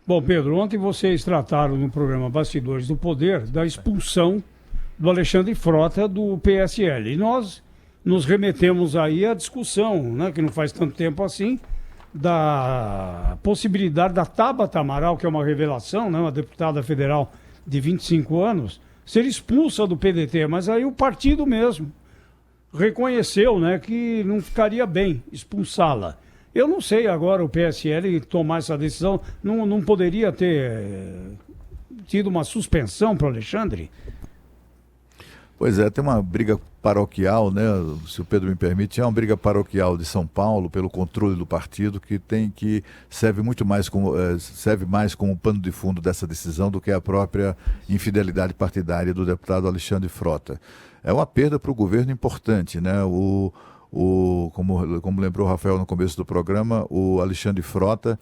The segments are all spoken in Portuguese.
Bom, Pedro, ontem vocês trataram no programa Bastidores do Poder da expulsão do Alexandre Frota do PSL. E nós nos remetemos aí à discussão, né, que não faz tanto tempo assim, da possibilidade da Tabata Amaral, que é uma revelação, né, uma deputada federal de 25 anos, ser expulsa do PDT. Mas aí o partido mesmo reconheceu, né, que não ficaria bem expulsá-la. Eu não sei agora o PSL tomar essa decisão. Não poderia ter tido uma suspensão para o Alexandre? Pois é, tem uma briga paroquial, né? Se o Pedro me permite, é uma briga paroquial de São Paulo pelo controle do partido que serve muito mais serve mais como pano de fundo dessa decisão do que a própria infidelidade partidária do deputado Alexandre Frota. É uma perda para o governo importante, né? Como lembrou o Rafael no começo do programa, o Alexandre Frota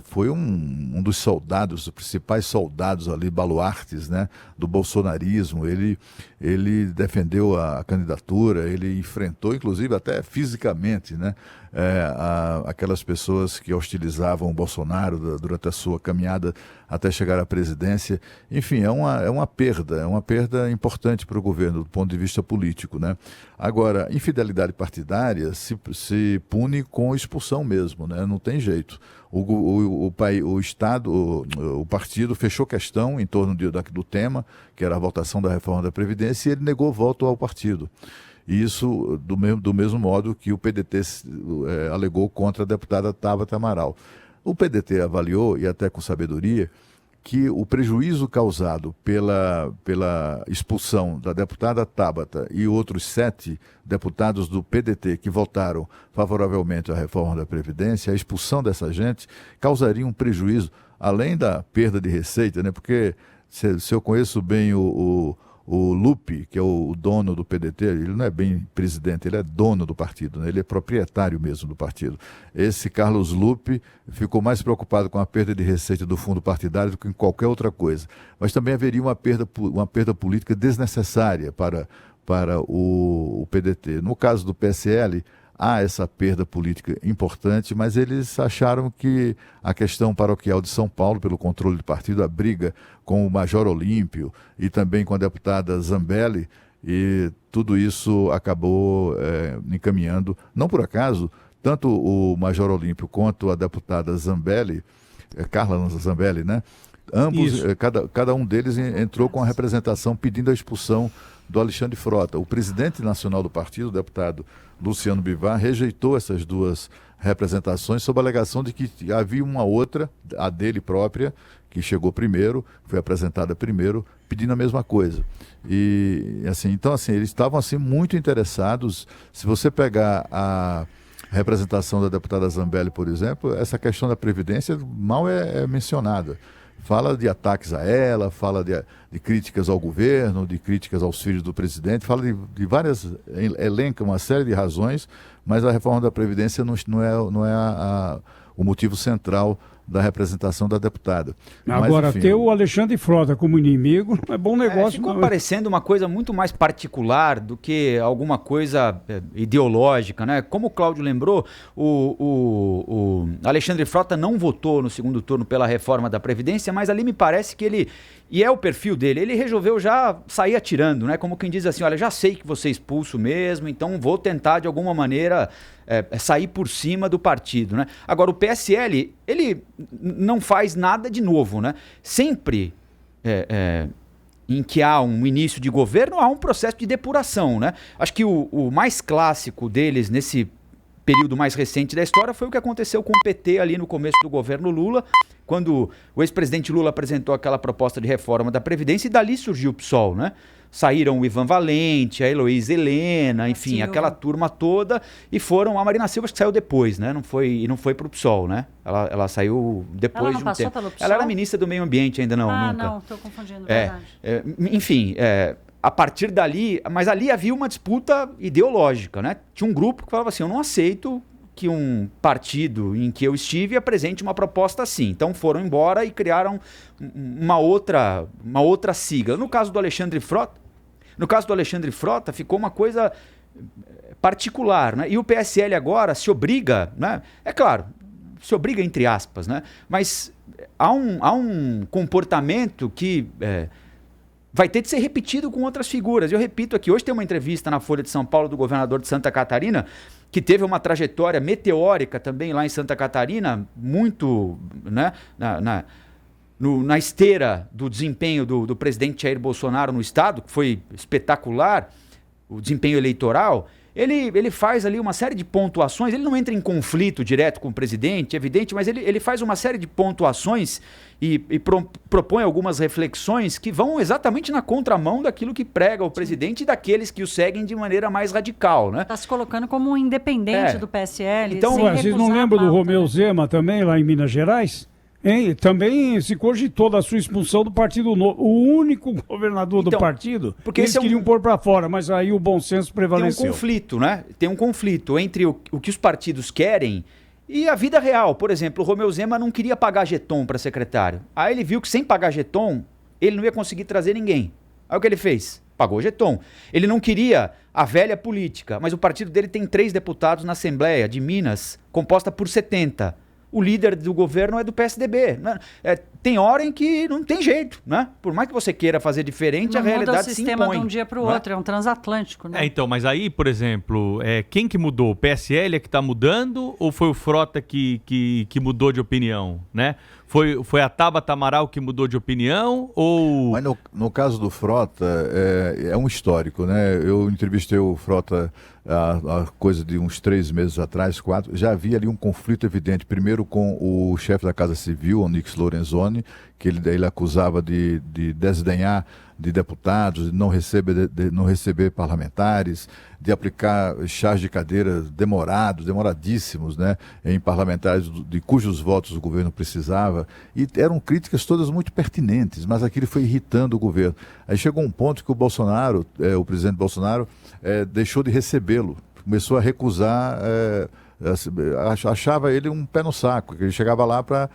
foi um dos soldados, dos principais soldados ali, baluartes, né, do bolsonarismo. Ele defendeu a candidatura, ele enfrentou, inclusive, até fisicamente, né, aquelas pessoas que hostilizavam o Bolsonaro durante a sua caminhada até chegar à presidência. Enfim, é uma perda importante para o governo, do ponto de vista político, né? Agora, infidelidade partidária se pune com expulsão mesmo, né? Não tem jeito. O Estado, o partido fechou questão em torno do tema, que era a votação da reforma da Previdência, e ele negou voto ao partido. E isso do mesmo modo que o PDT alegou contra a deputada Tabata Amaral. O PDT avaliou, e até com sabedoria, que o prejuízo causado pela expulsão da deputada Tabata e outros 7 deputados do PDT que votaram favoravelmente à reforma da Previdência, a expulsão dessa gente causaria um prejuízo, além da perda de receita, né? Porque se eu conheço bem o Lupe, que é o dono do PDT, ele não é bem presidente, ele é dono do partido, né? Ele é proprietário mesmo do partido. Esse Carlos Lupe ficou mais preocupado com a perda de receita do fundo partidário do que em qualquer outra coisa. Mas também haveria uma perda política desnecessária para o PDT. No caso do PSL, há essa perda política importante, mas eles acharam que a questão paroquial de São Paulo, pelo controle do partido, a briga com o Major Olímpio e também com a deputada Zambelli, e tudo isso acabou encaminhando. Não por acaso, tanto o Major Olímpio quanto a deputada Zambelli, Carla Zambelli, né? Ambos, cada um deles entrou com a representação pedindo a expulsão do Alexandre Frota. O presidente nacional do partido, o deputado Luciano Bivar, rejeitou essas duas representações sob a alegação de que havia uma outra, a dele própria, que chegou primeiro, foi apresentada primeiro, pedindo a mesma coisa. E assim, então assim, eles estavam assim muito interessados. Se você pegar a representação da deputada Zambelli, por exemplo, essa questão da Previdência mal é mencionada. Fala de ataques a ela, fala de críticas ao governo, de críticas aos filhos do presidente, fala de várias, elenca uma série de razões, mas a reforma da Previdência não é o motivo central da representação da deputada. Agora, mas, enfim, ter o Alexandre Frota como inimigo não é bom negócio. Ficou parecendo uma coisa muito mais particular do que alguma coisa ideológica, né? Como o Cláudio lembrou, o Alexandre Frota não votou no segundo turno pela reforma da Previdência, mas ali me parece que ele, e é o perfil dele, ele resolveu já sair atirando, né? Como quem diz assim, olha, já sei que você é expulso mesmo, então vou tentar de alguma maneira sair por cima do partido, né? Agora, o PSL, ele não faz nada de novo, né? Sempre em que há um início de governo, há um processo de depuração, né? Acho que o mais clássico deles nesse período mais recente da história foi o que aconteceu com o PT ali no começo do governo Lula, quando o ex-presidente Lula apresentou aquela proposta de reforma da Previdência e dali surgiu o PSOL, né? Saíram o Ivan Valente, a Heloísa Helena, enfim, aquela turma toda, e foram, a Marina Silva, acho que saiu depois, né? Não foi pro PSOL, né? Ela saiu depois de um tempo. Ela não passou pelo PSOL? Ela era ministra do Meio Ambiente ainda, não, nunca. Não, estou confundindo, verdade. Enfim, a partir dali, mas ali havia uma disputa ideológica, né? Tinha um grupo que falava assim, eu não aceito que um partido em que eu estive apresente uma proposta assim. Então foram embora e criaram uma outra sigla. No caso do Alexandre Frota, ficou uma coisa particular, né? E o PSL agora se obriga, né? É claro, se obriga entre aspas, né? Mas há um comportamento que vai ter de ser repetido com outras figuras. Eu repito aqui, hoje tem uma entrevista na Folha de São Paulo do governador de Santa Catarina, que teve uma trajetória meteórica também lá em Santa Catarina, muito, né, na esteira do desempenho do presidente Jair Bolsonaro no estado, que foi espetacular, o desempenho eleitoral. Ele faz ali uma série de pontuações, ele não entra em conflito direto com o presidente, é evidente, mas ele faz uma série de pontuações e propõe algumas reflexões que vão exatamente na contramão daquilo que prega o presidente e daqueles que o seguem de maneira mais radical, né? Está se colocando como um independente do PSL. Então, sem Vocês não recusar lembram do a pauta, Romeu né? Zema também, lá em Minas Gerais? Hein? Também se cogitou da sua expulsão do Partido Novo. O único governador do Então, partido, porque eles esse é queriam pôr para fora, mas aí o bom senso Tem prevaleceu. um conflito, né? Tem um conflito entre o que os partidos querem e a vida real. Por exemplo, o Romeu Zema não queria pagar jeton para secretário. Aí ele viu que sem pagar jeton, ele não ia conseguir trazer ninguém. Aí o que ele fez? Pagou jeton. Ele não queria a velha política, mas o partido dele tem 3 deputados na Assembleia de Minas, composta por 70. O líder do governo é do PSDB. Né? Tem hora em que não tem jeito, né? Por mais que você queira fazer diferente, Não a realidade muda o se sistema impõe. de um dia para o né? outro, é um transatlântico, né? Então, mas aí, por exemplo, quem que mudou? O PSL é que está mudando ou foi o Frota que mudou de opinião, né? Foi a Tabata Amaral que mudou de opinião ou... Mas no caso do Frota, é um histórico, né? Eu entrevistei o Frota há coisa de uns 3 meses atrás, 4. Já havia ali um conflito evidente, primeiro com o chefe da Casa Civil, Onyx Lorenzoni, que ele acusava de desdenhar de deputados, de não receber parlamentares, de aplicar chás de cadeira demoradíssimos, né, em parlamentares de cujos votos o governo precisava. E eram críticas todas muito pertinentes, mas aquilo foi irritando o governo. Aí chegou um ponto que o Bolsonaro, o presidente Bolsonaro, deixou de recebê-lo, começou a recusar... achava ele um pé no saco, que ele chegava lá para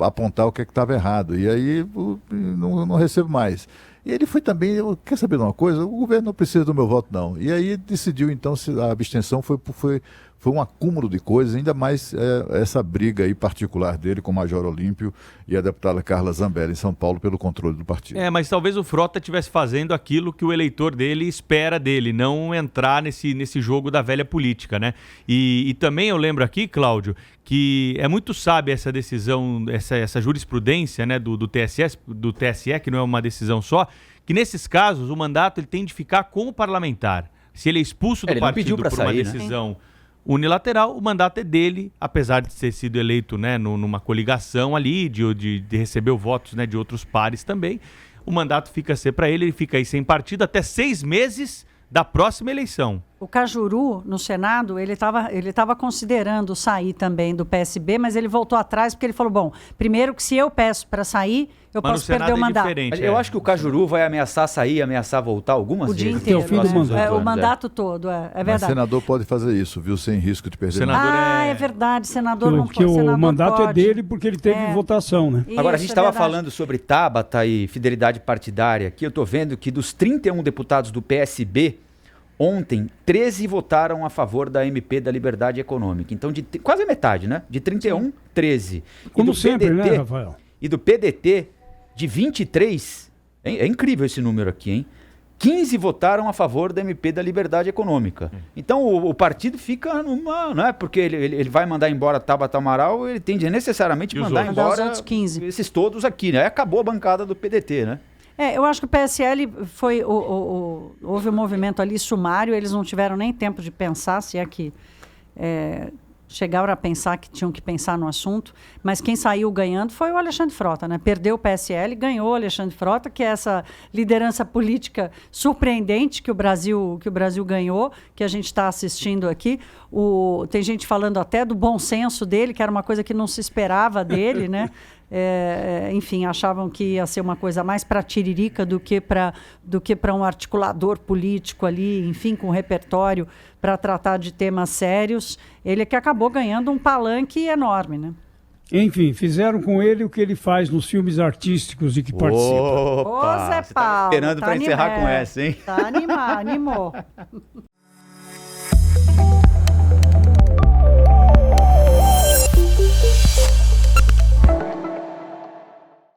apontar o que estava errado, e aí não recebo mais. E ele foi também, quer saber de uma coisa? O governo não precisa do meu voto, não. E aí decidiu, então, se a abstenção foi um acúmulo de coisas, ainda mais essa briga aí particular dele com o Major Olímpio e a deputada Carla Zambelli em São Paulo pelo controle do partido. Mas talvez o Frota estivesse fazendo aquilo que o eleitor dele espera dele, não entrar nesse jogo da velha política, né? E também eu lembro aqui, Cláudio, que é muito sábia essa decisão, essa jurisprudência, né, do TSE, que não é uma decisão só, que nesses casos o mandato ele tem de ficar com o parlamentar. Se ele é expulso do partido por uma decisão unilateral, o mandato é dele, apesar de ter sido eleito, né, numa coligação ali, de receber votos, né, de outros pares também. O mandato fica a ser para ele fica aí sem partido até 6 meses da próxima eleição. O Cajuru, no Senado, ele estava considerando sair também do PSB, mas ele voltou atrás porque ele falou, bom, primeiro que se eu peço para sair, eu posso perder o mandato. Eu acho que o Cajuru vai ameaçar sair, ameaçar voltar algumas o vezes. dia inteiro. Até o fim do mandato. O mandato todo, é Mas verdade. senador pode fazer isso, viu? Sem risco de perder. Senador é verdade, senador não Porque pode. o mandato é dele porque ele teve votação, né? Agora, a gente Isso, estava verdade. falando sobre Tabata e fidelidade partidária aqui. Eu estou vendo que dos 31 deputados do PSB, ontem, 13 votaram a favor da MP da Liberdade Econômica. Então, quase a metade, né? De 31, 13. Como sempre, né, Rafael? E do PDT, de 23, é incrível esse número aqui, hein? 15 votaram a favor da MP da Liberdade Econômica. Então, o partido fica numa... Não é porque ele vai mandar embora Tabata Amaral, ele tem de necessariamente mandar Mandar os embora outros 15. esses todos aqui, né? Aí acabou a bancada do PDT, né? Eu acho que o PSL foi... houve um movimento ali sumário, eles não tiveram nem tempo de pensar, se é que chegaram a pensar que tinham que pensar no assunto, mas quem saiu ganhando foi o Alexandre Frota, né? Perdeu o PSL, ganhou o Alexandre Frota, que é essa liderança política surpreendente que o Brasil ganhou, que a gente está assistindo aqui. Tem gente falando até do bom senso dele, que era uma coisa que não se esperava dele, né? Enfim, achavam que ia ser uma coisa mais para tiririca do que para um articulador político ali, enfim, com repertório para tratar de temas sérios. Ele é que acabou ganhando um palanque enorme, né? Enfim, fizeram com ele o que ele faz nos filmes artísticos de que participa. Ô, Zé Paulo, Esperando para encerrar com essa, hein? Tá animou.